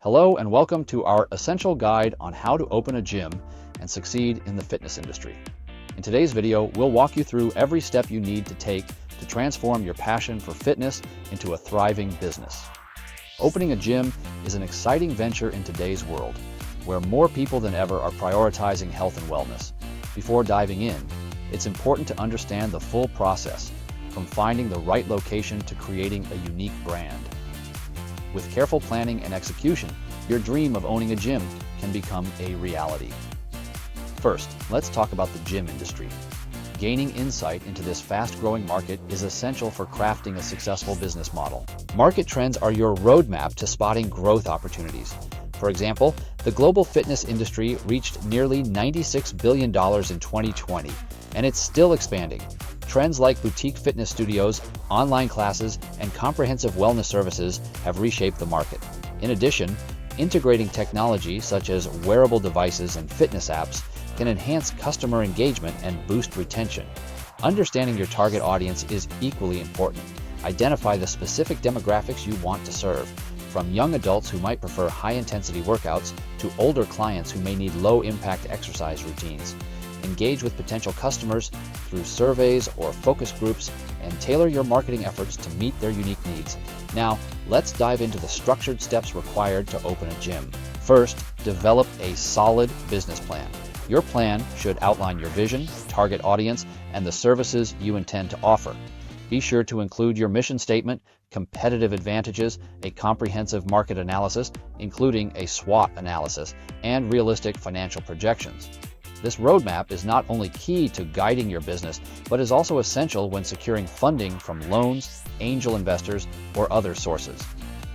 Hello and welcome to our essential guide on how to open a gym and succeed in the fitness industry. In today's video, we'll walk you through every step you need to take to transform your passion for fitness into a thriving business. Opening a gym is an exciting venture in today's world, where more people than ever are prioritizing health and wellness. Before diving in, it's important to understand the full process, from finding the right location to creating a unique brand. With careful planning and execution, your dream of owning a gym can become a reality. First, let's talk about the gym industry. Gaining insight into this fast-growing market is essential for crafting a successful business model. Market trends are your roadmap to spotting growth opportunities. For example, the global fitness industry reached nearly $96 billion in 2020, and it's still expanding. Trends like boutique fitness studios, online classes, and comprehensive wellness services have reshaped the market. In addition, integrating technology such as wearable devices and fitness apps can enhance customer engagement and boost retention. Understanding your target audience is equally important. Identify the specific demographics you want to serve, from young adults who might prefer high-intensity workouts to older clients who may need low-impact exercise routines. Engage with potential customers through surveys or focus groups and tailor your marketing efforts to meet their unique needs. Now, let's dive into the structured steps required to open a gym. First, develop a solid business plan. Your plan should outline your vision, target audience, and the services you intend to offer. Be sure to include your mission statement, competitive advantages, a comprehensive market analysis, including a SWOT analysis, and realistic financial projections. This roadmap is not only key to guiding your business, but is also essential when securing funding from loans, angel investors, or other sources.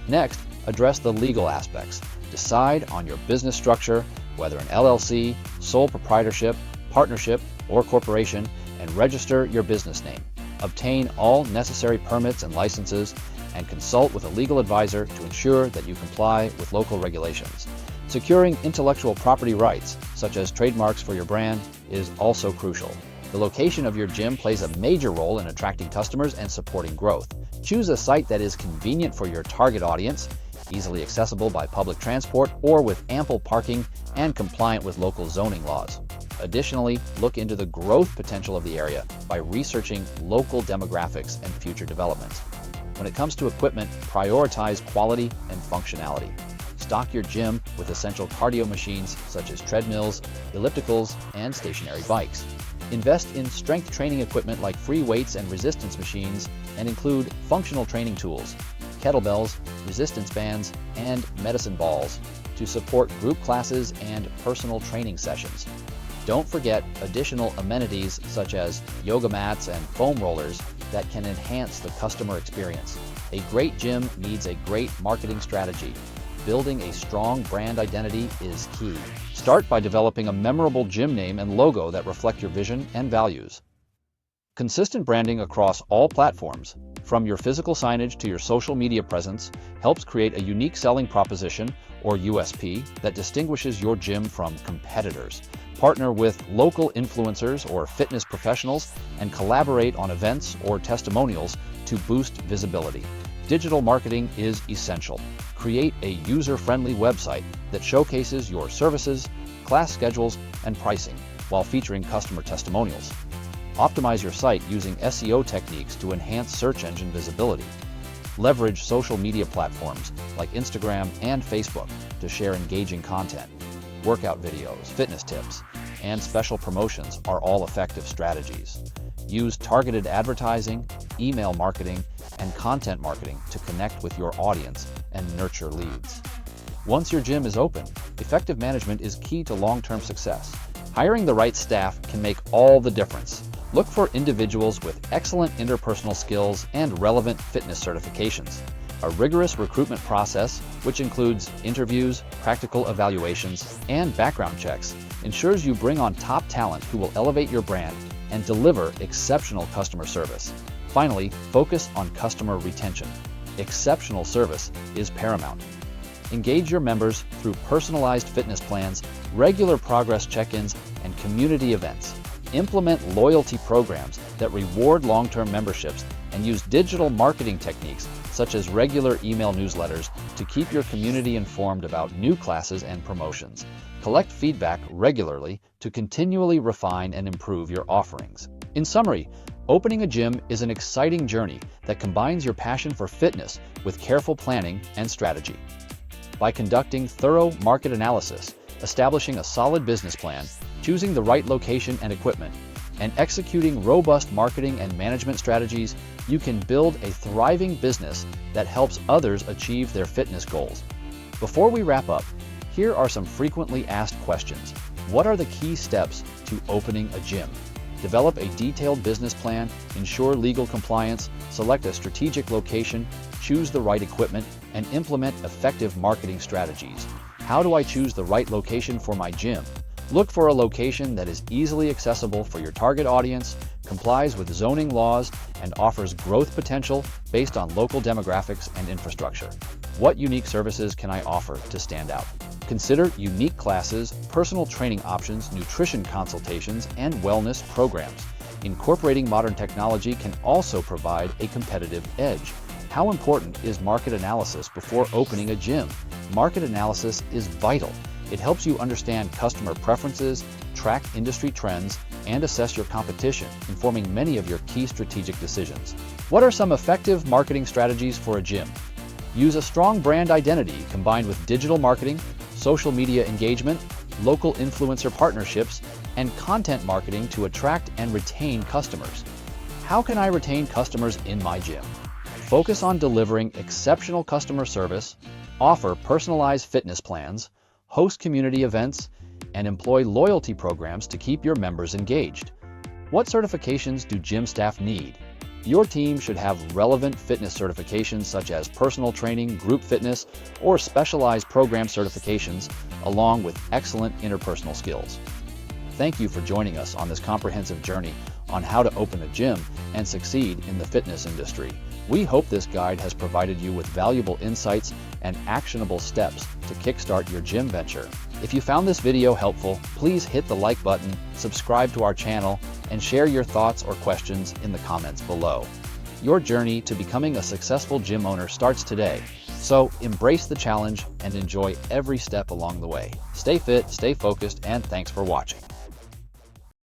Next, address the legal aspects. Decide on your business structure, whether an LLC, sole proprietorship, partnership, or corporation, and register your business name. Obtain all necessary permits and licenses, and consult with a legal advisor to ensure that you comply with local regulations. Securing intellectual property rights, such as trademarks for your brand, is also crucial. The location of your gym plays a major role in attracting customers and supporting growth. Choose a site that is convenient for your target audience, easily accessible by public transport or with ample parking, and compliant with local zoning laws. Additionally, look into the growth potential of the area by researching local demographics and future developments. When it comes to equipment, prioritize quality and functionality. Stock your gym with essential cardio machines such as treadmills, ellipticals, and stationary bikes. Invest in strength training equipment like free weights and resistance machines, and include functional training tools, kettlebells, resistance bands, and medicine balls to support group classes and personal training sessions. Don't forget additional amenities such as yoga mats and foam rollers that can enhance the customer experience. A great gym needs a great marketing strategy. Building a strong brand identity is key. Start by developing a memorable gym name and logo that reflect your vision and values. Consistent branding across all platforms, from your physical signage to your social media presence, helps create a unique selling proposition, or USP, that distinguishes your gym from competitors. Partner with local influencers or fitness professionals and collaborate on events or testimonials to boost visibility. Digital marketing is essential. Create a user-friendly website that showcases your services, class schedules, and pricing, while featuring customer testimonials. Optimize your site using SEO techniques to enhance search engine visibility. Leverage social media platforms like Instagram and Facebook to share engaging content. Workout videos, fitness tips, and special promotions are all effective strategies. Use targeted advertising, email marketing, and content marketing to connect with your audience and nurture leads. Once your gym is open, effective management is key to long-term success. Hiring the right staff can make all the difference. Look for individuals with excellent interpersonal skills and relevant fitness certifications. A rigorous recruitment process, which includes interviews, practical evaluations, and background checks, ensures you bring on top talent who will elevate your brand and deliver exceptional customer service. Finally, focus on customer retention. Exceptional service is paramount. Engage your members through personalized fitness plans, regular progress check-ins, and community events. Implement loyalty programs that reward long-term memberships and use digital marketing techniques such as regular email newsletters, to keep your community informed about new classes and promotions. Collect feedback regularly to continually refine and improve your offerings. In summary, opening a gym is an exciting journey that combines your passion for fitness with careful planning and strategy. By conducting thorough market analysis, establishing a solid business plan, choosing the right location and equipment, and executing robust marketing and management strategies, you can build a thriving business that helps others achieve their fitness goals. Before we wrap up, here are some frequently asked questions. What are the key steps to opening a gym? Develop a detailed business plan, ensure legal compliance, select a strategic location, choose the right equipment, and implement effective marketing strategies. How do I choose the right location for my gym? Look for a location that is easily accessible for your target audience, complies with zoning laws, and offers growth potential based on local demographics and infrastructure. What unique services can I offer to stand out? Consider unique classes, personal training options, nutrition consultations, and wellness programs. Incorporating modern technology can also provide a competitive edge. How important is market analysis before opening a gym? Market analysis is vital. It helps you understand customer preferences, track industry trends, and assess your competition, informing many of your key strategic decisions. What are some effective marketing strategies for a gym? Use a strong brand identity combined with digital marketing, social media engagement, local influencer partnerships, and content marketing to attract and retain customers. How can I retain customers in my gym? Focus on delivering exceptional customer service, offer personalized fitness plans, host community events, and employ loyalty programs to keep your members engaged. What certifications do gym staff need? Your team should have relevant fitness certifications such as personal training, group fitness, or specialized program certifications, along with excellent interpersonal skills. Thank you for joining us on this comprehensive journey on how to open a gym and succeed in the fitness industry. We hope this guide has provided you with valuable insights and actionable steps to kickstart your gym venture. If you found this video helpful, please hit the like button, subscribe to our channel, and share your thoughts or questions in the comments below. Your journey to becoming a successful gym owner starts today, so embrace the challenge and enjoy every step along the way. Stay fit, stay focused, and thanks for watching.